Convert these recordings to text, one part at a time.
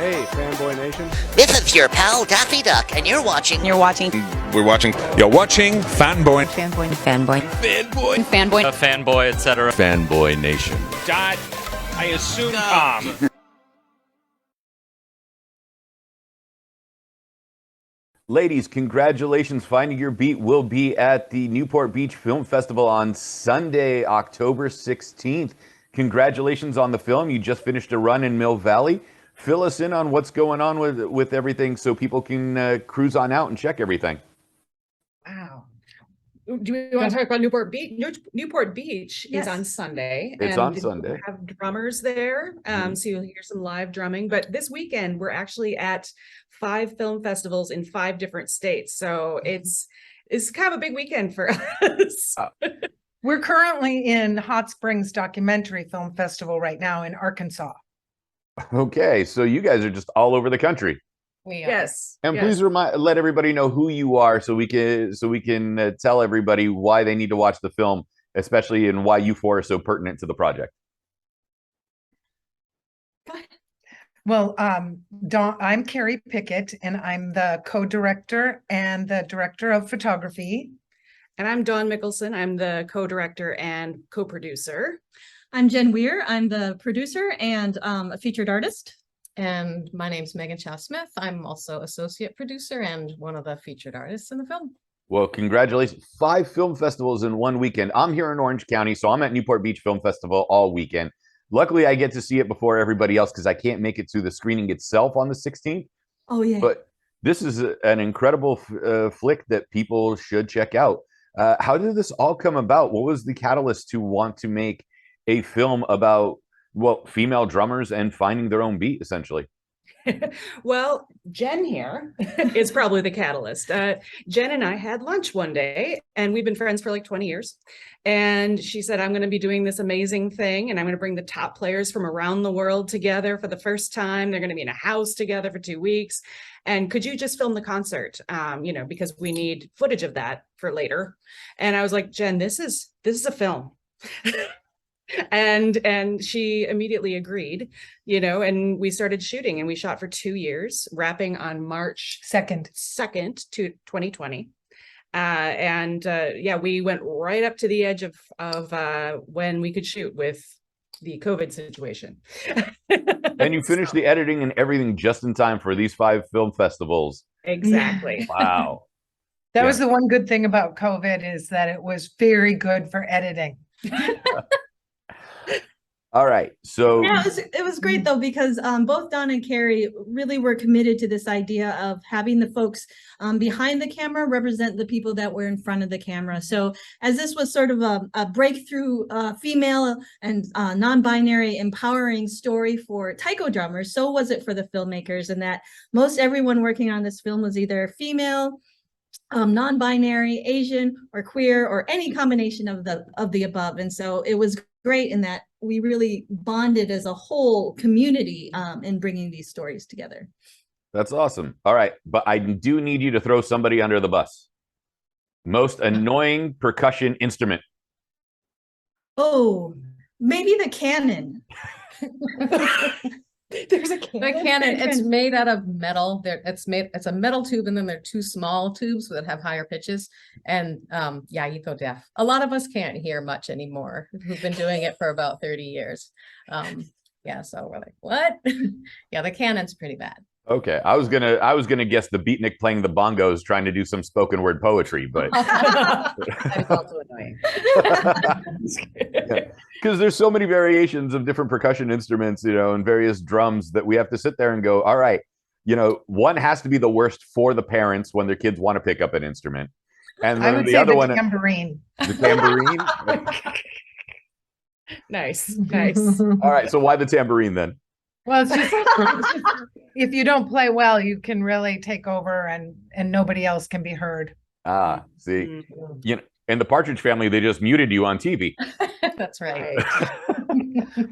Hey, Fanboy Nation. This is your pal Daffy Duck, and you're watching. We're watching Fanboy. Fanboy, fanboy, etc. Fanboy Nation. I assume Tom. Ladies, congratulations. Finding Your Beat will be at the Newport Beach Film Festival on Sunday, October 16th. Congratulations on the film. You just finished a run in Mill Valley. Fill us in on what's going on with everything so people can cruise on out and check everything. Wow. Do we want to talk about Newport Beach? Newport Beach Yes. is on Sunday. It's on Sunday. We have drummers there, so you'll hear some live drumming. But this weekend, we're actually at 5 film festivals in 5 different states. So it's kind of a big weekend for us. We're currently in Hot Springs Documentary Film Festival right now in Arkansas. Okay, so you guys are just all over the country. we are. Yes. And yes. please let everybody know who you are so we can tell everybody why they need to watch the film, especially and why you four are so pertinent to the project. Well, I'm Carrie Pickett, and I'm the co-director and the director of photography. And I'm Dawn Mickelson. I'm the co-director and co-producer. I'm Jen Weir. I'm the producer and a featured artist. And my name's Megan Chow-Smith. I'm also associate producer and one of the featured artists in the film. Well, congratulations. 5 film festivals in one weekend. I'm here in Orange County, so I'm at Newport Beach Film Festival all weekend. Luckily, I get to see it before everybody else because I can't make it to the screening itself on the 16th. Oh, yeah. But this is an incredible flick that people should check out. How did this all come about? What was the catalyst to want to make a film about, well, female drummers and finding their own beat, essentially? Well, Jen here is probably the catalyst. Jen and I had lunch one day, and we've been friends for like 20 years. And she said, I'm going to be doing this amazing thing, and I'm going to bring the top players from around the world together for the first time. They're going to be in a house together for 2 weeks. And could you just film the concert? Because we need footage of that for later. And I was like, Jen, this is a film. And she immediately agreed, and we started shooting, and we shot for 2 years, wrapping on March 2nd, 2020. We went right up to the edge of when we could shoot with the COVID situation. And you finished the editing and everything just in time for these 5 film festivals. Exactly. Wow. That was the one good thing about COVID, is that it was very good for editing. All right. So Yeah, it was great though, because both Dawn and Carrie really were committed to this idea of having the folks behind the camera represent the people that were in front of the camera. So as this was sort of a breakthrough female and non-binary empowering story for taiko drummers, so was it for the filmmakers, and that most everyone working on this film was either female, non-binary, Asian, or queer, or any combination of the above. And so it was great in that we really bonded as a whole community in bringing these stories together. that's awesome. All right. But I do need you to throw somebody under the bus. Most annoying percussion instrument. Oh, maybe the cannon. There's a cannon. The cannon, it's made out of metal. It's a metal tube, and then there are 2 small tubes that have higher pitches. And you go deaf. A lot of us can't hear much anymore. We've been doing it for about 30 years. So we're like, what? Yeah, the cannon's pretty bad. Okay. I was gonna guess the beatnik playing the bongos trying to do some spoken word poetry, but That's also annoying. because there's so many variations of different percussion instruments, and various drums that we have to sit there and go, all right, one has to be the worst for the parents when their kids want to pick up an instrument. And I then would the say other the one, tambourine. the tambourine. Nice. All right. So why the tambourine then? Well, it's just if you don't play well, you can really take over, and nobody else can be heard. Ah, see, in the Partridge Family, they just muted you on TV. That's right.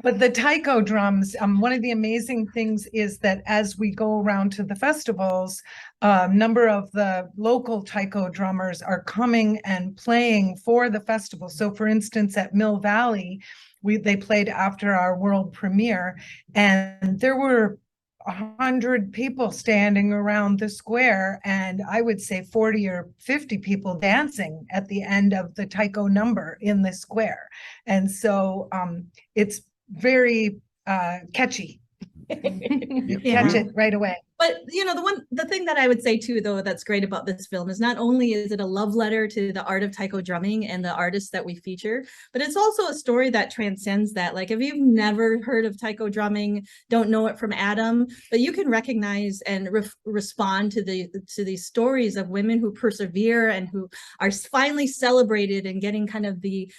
But the taiko drums, one of the amazing things is that as we go around to the festivals, a number of the local taiko drummers are coming and playing for the festival. So for instance, at Mill Valley, they played after our world premiere, and there were 100 people standing around the square, and I would say 40 or 50 people dancing at the end of the Taiko number in the square. And so it's very catchy. You catch it right away. But the thing that I would say too, though, that's great about this film is not only is it a love letter to the art of taiko drumming and the artists that we feature, but it's also a story that transcends that. Like, if you've never heard of taiko drumming, don't know it from Adam, but you can recognize and respond to these stories of women who persevere and who are finally celebrated and getting kind of the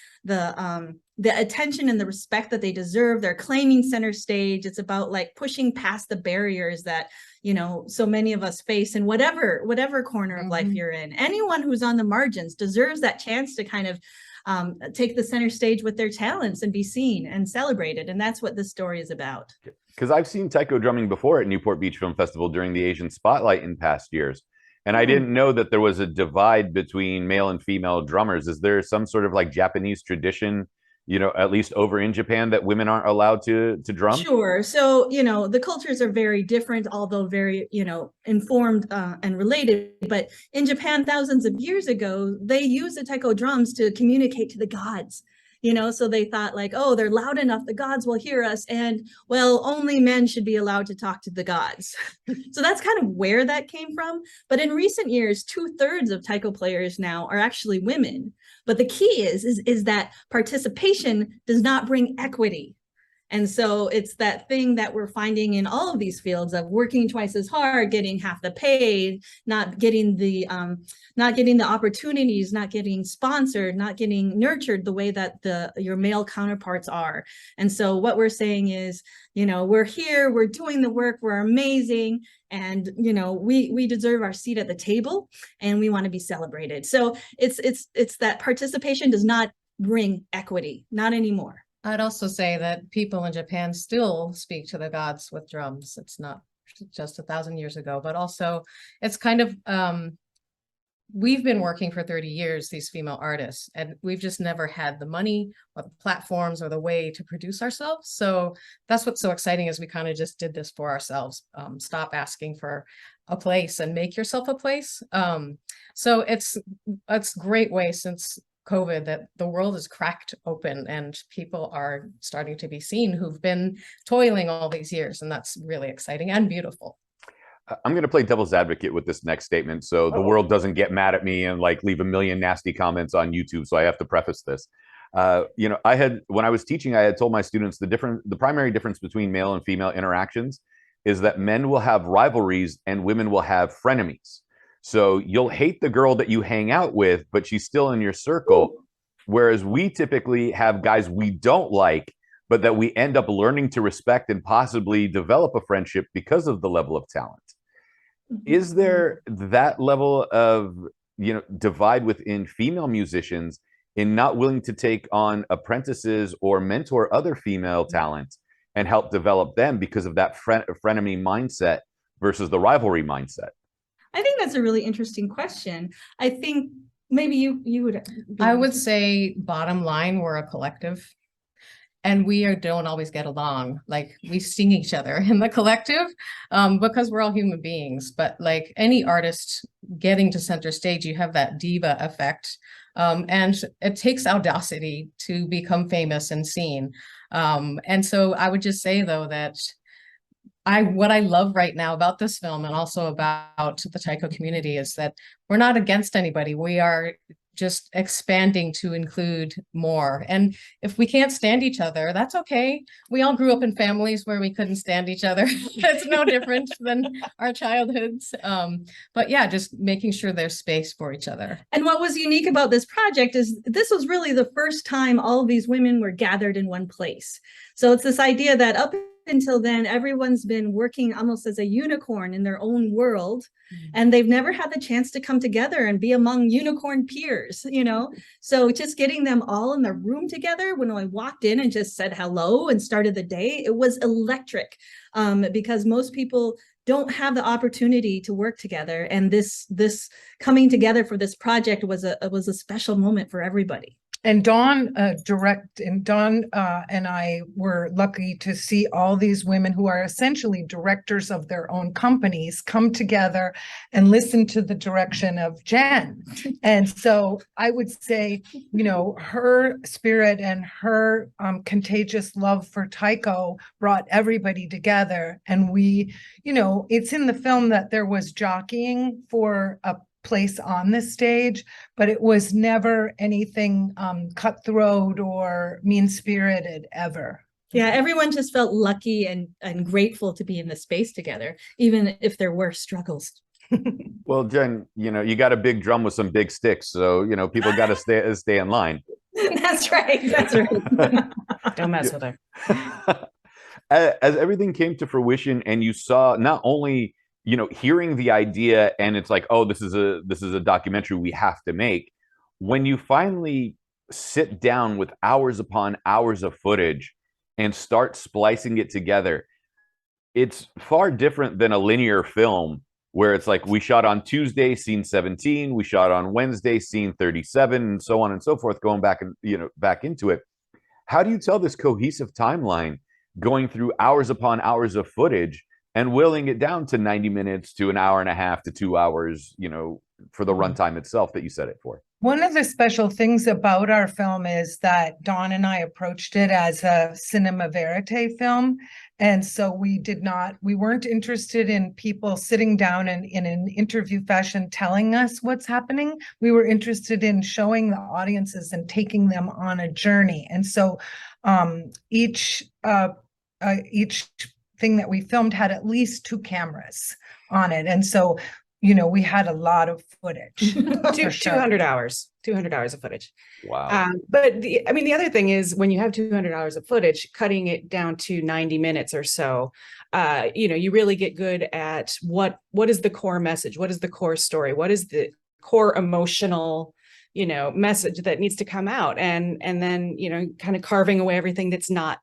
attention and the respect that they deserve. They're claiming center stage. It's about like pushing past the barriers that, so many of us face in whatever corner of life you're in. Anyone who's on the margins deserves that chance to kind of take the center stage with their talents and be seen and celebrated. And that's what this story is about. Because I've seen taiko drumming before at Newport Beach Film Festival during the Asian Spotlight in past years. And I didn't know that there was a divide between male and female drummers. Is there some sort of like Japanese tradition, at least over in Japan, that women aren't allowed to drum? Sure. So, the cultures are very different, although very, informed and related. But in Japan, thousands of years ago, they used the taiko drums to communicate to the gods. So they thought like, oh, they're loud enough, the gods will hear us, and well, only men should be allowed to talk to the gods. So that's kind of where that came from. But in recent years, 2/3 of taiko players now are actually women. But the key is that participation does not bring equity. And so it's that thing that we're finding in all of these fields of working twice as hard, getting half the pay, not getting the opportunities, not getting sponsored, not getting nurtured the way that your male counterparts are. And so what we're saying is, we're here, we're doing the work, we're amazing, and we deserve our seat at the table, and we want to be celebrated. So it's that participation does not bring equity, not anymore. I'd also say that people in Japan still speak to the gods with drums. It's not just 1,000 years ago, but also it's kind of, we've been working for 30 years, these female artists, and we've just never had the money or the platforms or the way to produce ourselves. So that's what's so exciting, is we kind of just did this for ourselves. Stop asking for a place and make yourself a place. So it's a great way since COVID that the world is cracked open and people are starting to be seen who've been toiling all these years, and that's really exciting and beautiful. I'm going to play devil's advocate with this next statement, so the world doesn't get mad at me and like leave a million nasty comments on YouTube. So I have to preface this. When I was teaching, I had told my students the primary difference between male and female interactions is that men will have rivalries and women will have frenemies. So you'll hate the girl that you hang out with, but she's still in your circle. Whereas we typically have guys we don't like, but that we end up learning to respect and possibly develop a friendship because of the level of talent. Is there that level of, divide within female musicians in not willing to take on apprentices or mentor other female talent and help develop them because of that frenemy mindset versus the rivalry mindset? I think that's a really interesting question. I think maybe you would. I would say bottom line, we're a collective. And we don't always get along. Like, we sting each other in the collective because we're all human beings. But like any artist getting to center stage, you have that diva effect. And it takes audacity to become famous and seen. And so I would just say, though, that what I love right now about this film and also about the taiko community is that we're not against anybody. We are just expanding to include more. And if we can't stand each other, that's okay. We all grew up in families where we couldn't stand each other. It's no different than our childhoods. But yeah, just making sure there's space for each other. And what was unique about this project is this was really the first time all of these women were gathered in one place. So it's this idea that up until then, everyone's been working almost as a unicorn in their own world, and they've never had the chance to come together and be among unicorn peers, So just getting them all in the room together, when I walked in and just said hello and started the day, it was electric, because most people don't have the opportunity to work together. And this coming together for this project was a special moment for everybody. and Dawn and I were lucky to see all these women who are essentially directors of their own companies come together and listen to the direction of Jen. And so I would say, you know, her spirit and her contagious love for Taiko brought everybody together. And we, you know, it's in the film that there was jockeying for a place on the stage, but it was never anything cutthroat or mean-spirited ever. Yeah, everyone just felt lucky and grateful to be in the space together, even if there were struggles. Well, Jen, you know, you got a big drum with some big sticks, so you know people got to stay in line. That's right. That's right. Don't mess with her. As everything came to fruition, and you saw not only, you know, hearing the idea, and it's like, oh, this is a documentary we have to make. When you finally sit down with hours upon hours of footage and start splicing it together, it's far different than a linear film where it's like, we shot on Tuesday, scene 17, we shot on Wednesday, scene 37, and so on and so forth, going back and, you know, back into it. How do you tell this cohesive timeline going through hours upon hours of footage and willing it down to 90 minutes to an hour and a half to 2 hours, you know, for the runtime itself that you set it for? One of the special things about our film is that Dawn and I approached it as a cinema verite film. And so we weren't interested in people sitting down and in an interview fashion telling us what's happening. We were interested in showing the audiences and taking them on a journey. And so each thing that we filmed had at least 2 cameras on it. And so, you know, we had a lot of footage. 200 hours of footage. Wow. But the other thing is, when you have 200 hours of footage, cutting it down to 90 minutes or so, you know, you really get good at what is the core message? What is the core story? What is the core emotional, you know, message that needs to come out? And then, you know, kind of carving away everything that's not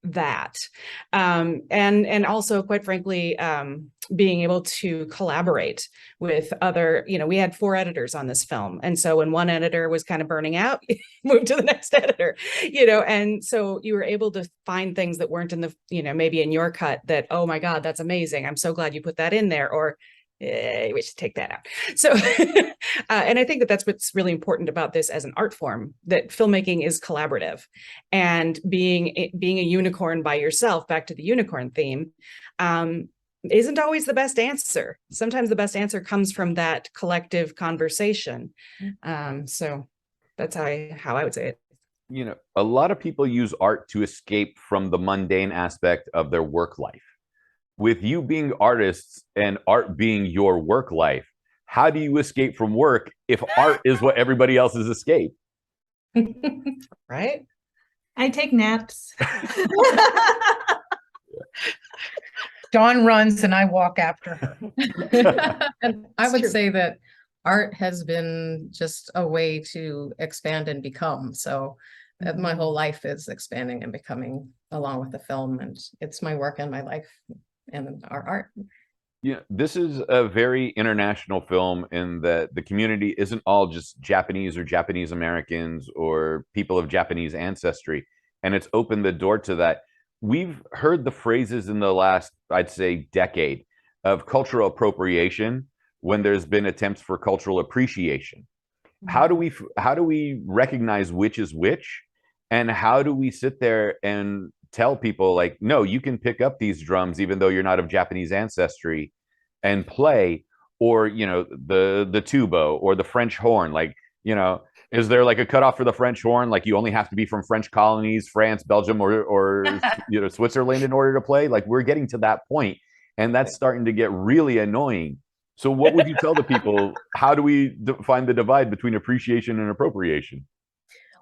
that. And also, quite frankly, being able to collaborate with other, you know, we had 4 editors on this film. And so when one editor was kind of burning out, moved to the next editor, you know, and so you were able to find things that weren't in the, you know, maybe in your cut that, oh my God, that's amazing. I'm so glad you put that in there. Or we should take that out. So, and I think that that's what's really important about this as an art form, that filmmaking is collaborative, and being a unicorn by yourself, back to the unicorn theme, isn't always the best answer. Sometimes the best answer comes from that collective conversation. So that's how I would say it. You know, a lot of people use art to escape from the mundane aspect of their work life. With you being artists and art being your work life, how do you escape from work if art is what everybody else's escape? Right? I take naps. Dawn runs and I walk after her. And I would say that art has been just a way to expand and become. So my whole life is expanding and becoming along with the film, and it's my work and my life and our art. Yeah, this is a very international film in that the community isn't all just Japanese or Japanese Americans or people of Japanese ancestry, and it's opened the door to that. We've heard the phrases in the last, I'd say, decade of cultural appropriation when there's been attempts for cultural appreciation. How do we recognize which is which, and how do we sit there and tell people, like, no, you can pick up these drums even though you're not of Japanese ancestry and play, or, you know, the tuba or the French horn? Like, you know, is there like a cutoff for the French horn? Like, you only have to be from French colonies, France, Belgium, or you know, Switzerland in order to play? Like, we're getting to that point, and that's starting to get really annoying. So what would you tell the people? How do we find the divide between appreciation and appropriation?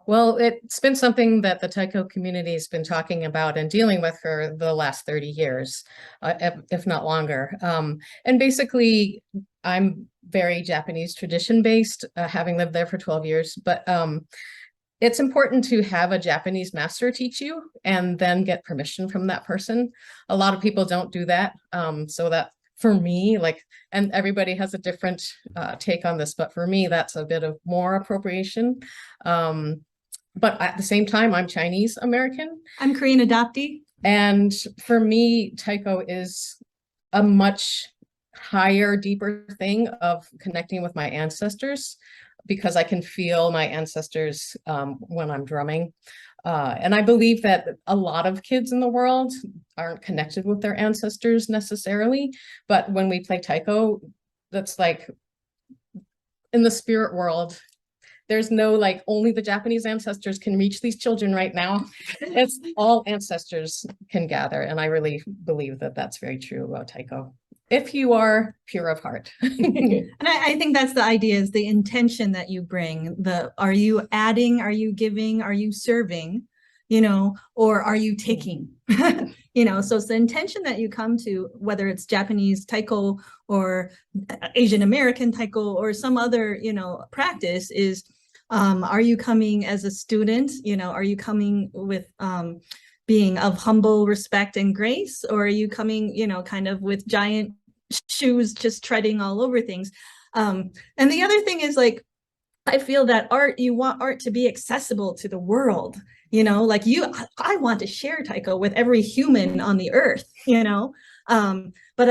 Well, it's been something that the Taiko community has been talking about and dealing with for the last 30 years, if not longer. And basically, I'm very Japanese tradition based, having lived there for 12 years. But it's important to have a Japanese master teach you and then get permission from that person. A lot of people don't do that. So that, for me, like, and everybody has a different take on this, but for me, that's a bit of more appropriation. but at the same time, I'm Chinese American. I'm Korean adoptee. And for me, Taiko is a much higher, deeper thing of connecting with my ancestors, because I can feel my ancestors when I'm drumming. And I believe that a lot of kids in the world aren't connected with their ancestors necessarily, but when we play Taiko, that's like in the spirit world. There's no like only the Japanese ancestors can reach these children right now. It's all ancestors can gather. And I really believe that that's very true about Taiko, if you are pure of heart. And I think that's the idea, is the intention that you bring. Are you adding, are you giving, are you serving, or are you taking? So it's the intention that you come to, whether it's Japanese Taiko or Asian-American Taiko or some other, practice, is are you coming as a student? Are you coming with being of humble respect and grace, or are you coming, kind of with giant shoes, just treading all over things? And the other thing is, like, I feel that you want art to be accessible to the world, I want to share Taiko with every human on the earth, but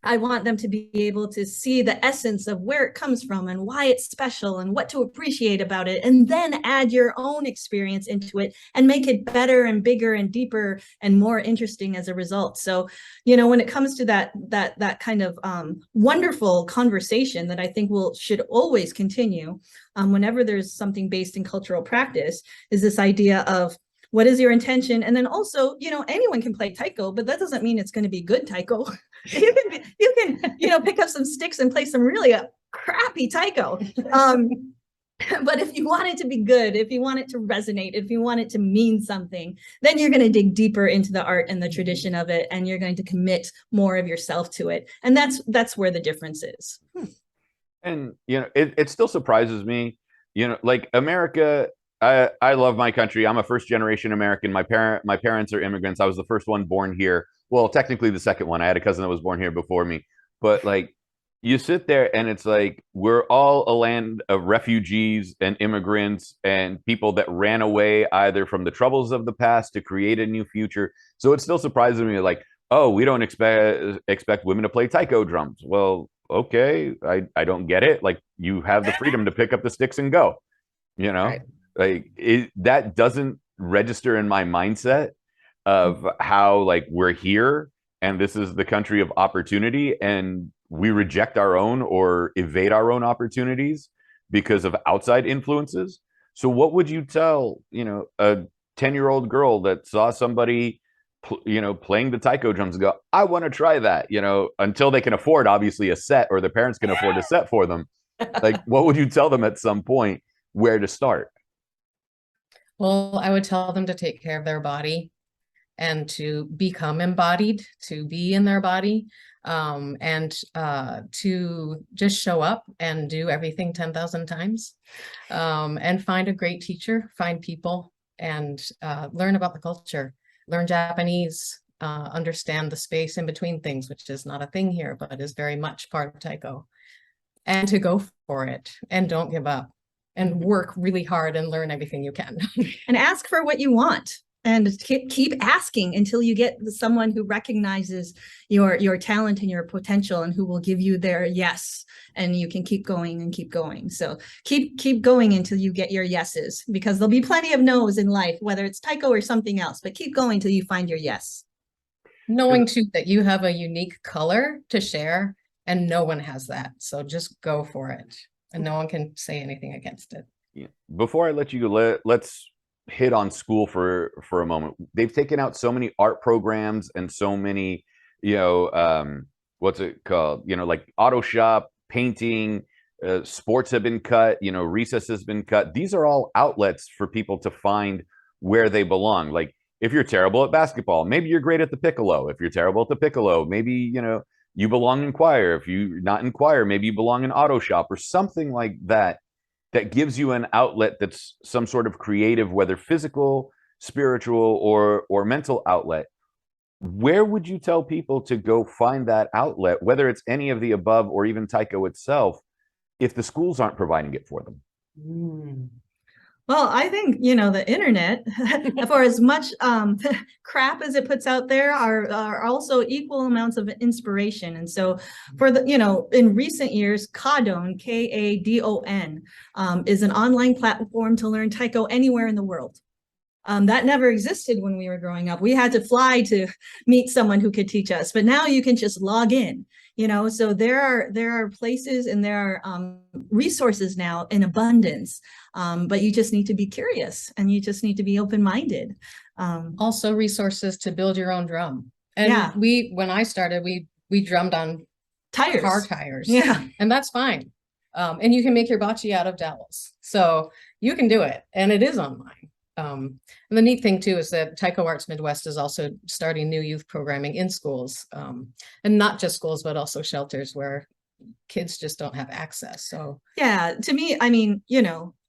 I want them to be able to see the essence of where it comes from and why it's special and what to appreciate about it, and then add your own experience into it and make it better and bigger and deeper and more interesting as a result. So, when it comes to that kind of wonderful conversation that I think should always continue whenever there's something based in cultural practice, is this idea of, what is your intention? And then also, anyone can play Taiko, but that doesn't mean it's going to be good Taiko. You can, pick up some sticks and play some really crappy Taiko. But if you want it to be good, if you want it to resonate, if you want it to mean something, then you're going to dig deeper into the art and the tradition of it, and you're going to commit more of yourself to it. And that's where the difference is. And, it still surprises me, like America. I love my country. I'm a first generation American. My parents are immigrants. I was the first one born here. Well, technically the second one. I had a cousin that was born here before me. But like, you sit there and it's like, we're all a land of refugees and immigrants and people that ran away either from the troubles of the past to create a new future. So it still surprises me, like, oh, we don't expect women to play Taiko drums. Well, okay, I don't get it. Like, you have the freedom to pick up the sticks and go, Right. Like, that doesn't register in my mindset of how, like, we're here and this is the country of opportunity, and we reject our own or evade our own opportunities because of outside influences. So what would you tell, a 10-year-old girl that saw somebody, playing the Taiko drums and go, I want to try that, until they can afford, obviously, a set, or their parents can afford a set for them. Like, what would you tell them at some point where to start? Well, I would tell them to take care of their body and to become embodied, to be in their body, and to just show up and do everything 10,000 times, and find a great teacher, find people, and learn about the culture, learn Japanese, understand the space in between things, which is not a thing here, but is very much part of Taiko, and to go for it and don't give up. And work really hard and learn everything you can. And ask for what you want, and keep asking until you get someone who recognizes your talent and your potential, and who will give you their yes, and you can keep going and keep going. So keep going until you get your yeses, because there'll be plenty of no's in life, whether it's Taiko or something else, but keep going till you find your yes. Knowing too that you have a unique color to share, and no one has that. So just go for it. And no one can say anything against it. Yeah. Before I let you go, let's hit on school for a moment. They've taken out so many art programs and so many, what's it called? Like auto shop, painting, sports have been cut, recess has been cut. These are all outlets for people to find where they belong. Like, if you're terrible at basketball, maybe you're great at the piccolo. If you're terrible at the piccolo, maybe, you belong in choir. If you're not in choir, maybe you belong in auto shop or something like that, that gives you an outlet that's some sort of creative, whether physical, spiritual, or mental outlet. Where would you tell people to go find that outlet, whether it's any of the above or even Taiko itself, if the schools aren't providing it for them? Well, I think, the internet, for as much crap as it puts out there, are also equal amounts of inspiration. And so in recent years, Kadon, Kadon, is an online platform to learn Taiko anywhere in the world. That never existed when we were growing up. We had to fly to meet someone who could teach us, but now you can just log in. So there are places and there are resources now in abundance, but you just need to be curious and you just need to be open-minded. Also resources to build your own drum. And when I started, we drummed on car tires. Yeah. And that's fine. And you can make your bocce out of dowels. So you can do it. And it is online. And the neat thing too is that Taiko Arts Midwest is also starting new youth programming in schools, and not just schools, but also shelters where kids just don't have access. So yeah, to me, I mean,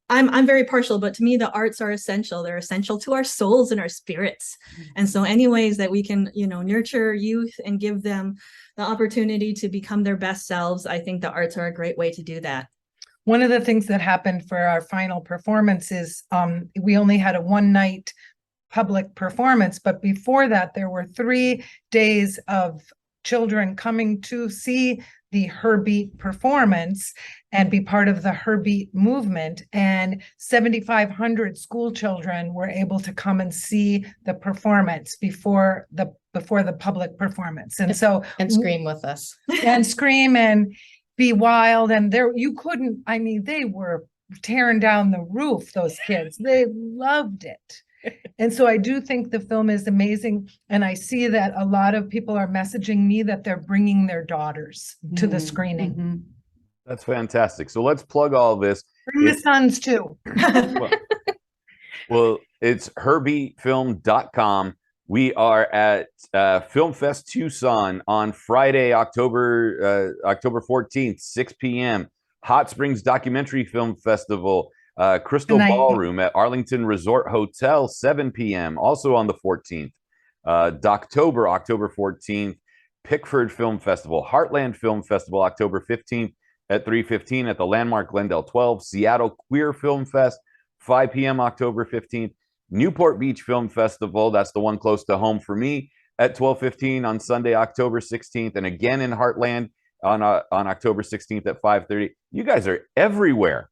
I'm very partial, but to me, the arts are essential. They're essential to our souls and our spirits. And so any ways that we can, nurture youth and give them the opportunity to become their best selves, I think the arts are a great way to do that. One of the things that happened for our final performance is we only had a one-night public performance, but before that, there were 3 days of children coming to see the Her Beat performance and be part of the Her Beat movement. And 7,500 school children were able to come and see the performance before the public performance. And so scream with us. And scream and be wild. And they were tearing down the roof, those kids. They loved it. And so I do think the film is amazing. And I see that a lot of people are messaging me that they're bringing their daughters to the screening. That's fantastic. So let's plug all this. Bring the sons too. Well, it's herbeatfilm.com. We are at Film Fest Tucson on Friday, October 14th, 6 p.m. Hot Springs Documentary Film Festival, Crystal Ballroom at Arlington Resort Hotel, 7 p.m. Also on the 14th. October 14th, Pickford Film Festival, Heartland Film Festival, October 15th at 3:15 at the Landmark Glendale 12. Seattle Queer Film Fest, 5 p.m. October 15th. Newport Beach Film Festival, that's the one close to home for me, at 12:15 on Sunday, October 16th, and again in Heartland on October 16th at 5:30. You guys are everywhere.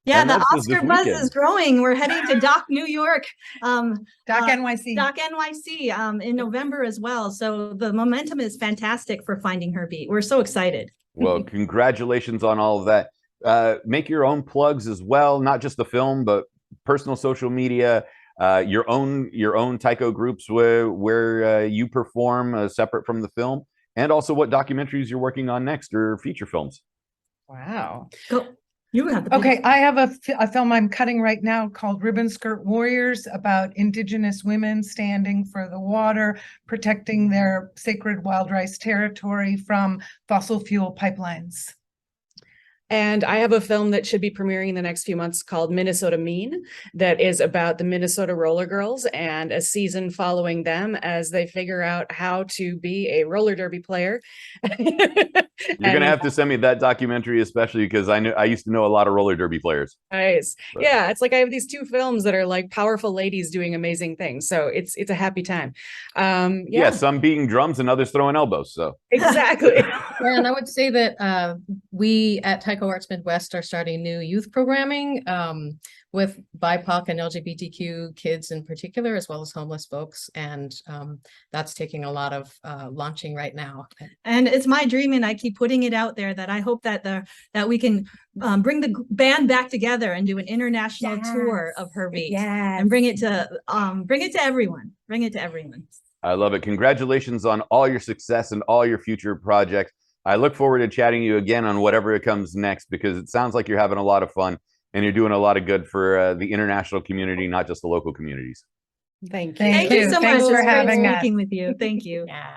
Yeah, the Oscar buzz is growing. We're heading to Doc New York, Doc NYC in November as well. So the momentum is fantastic for Finding Her Beat. We're so excited. Well, congratulations on all of that. Make your own plugs as well, not just the film, but personal social media. Your own Taiko groups where you perform separate from the film, and also what documentaries you're working on next or feature films. Wow. Go. You have the Okay, I have a film I'm cutting right now called Ribbon Skirt Warriors about Indigenous women standing for the water, protecting their sacred wild rice territory from fossil fuel pipelines. And I have a film that should be premiering in the next few months called Minnesota Mean, that is about the Minnesota Roller Girls and a season following them as they figure out how to be a roller derby player. You're going to have to send me that documentary, especially because I used to know a lot of roller derby players. Nice. But yeah, it's like I have these 2 films that are like powerful ladies doing amazing things. So it's a happy time. Yeah, some beating drums and others throwing elbows. So exactly. Yeah, and I would say that we at Taiko Arts Midwest are starting new youth programming with BIPOC and LGBTQ kids in particular, as well as homeless folks. And that's taking a lot of launching right now. And it's my dream, and I keep putting it out there, that I hope that we can bring the band back together and do an international tour of Her Beat and bring it to everyone. Bring it to everyone. I love it. Congratulations on all your success and all your future projects. I look forward to chatting you again on whatever comes next, because it sounds like you're having a lot of fun and you're doing a lot of good for the international community, not just the local communities. Thank you. Thank you so much for having us. Working with you. Thank you. Yeah.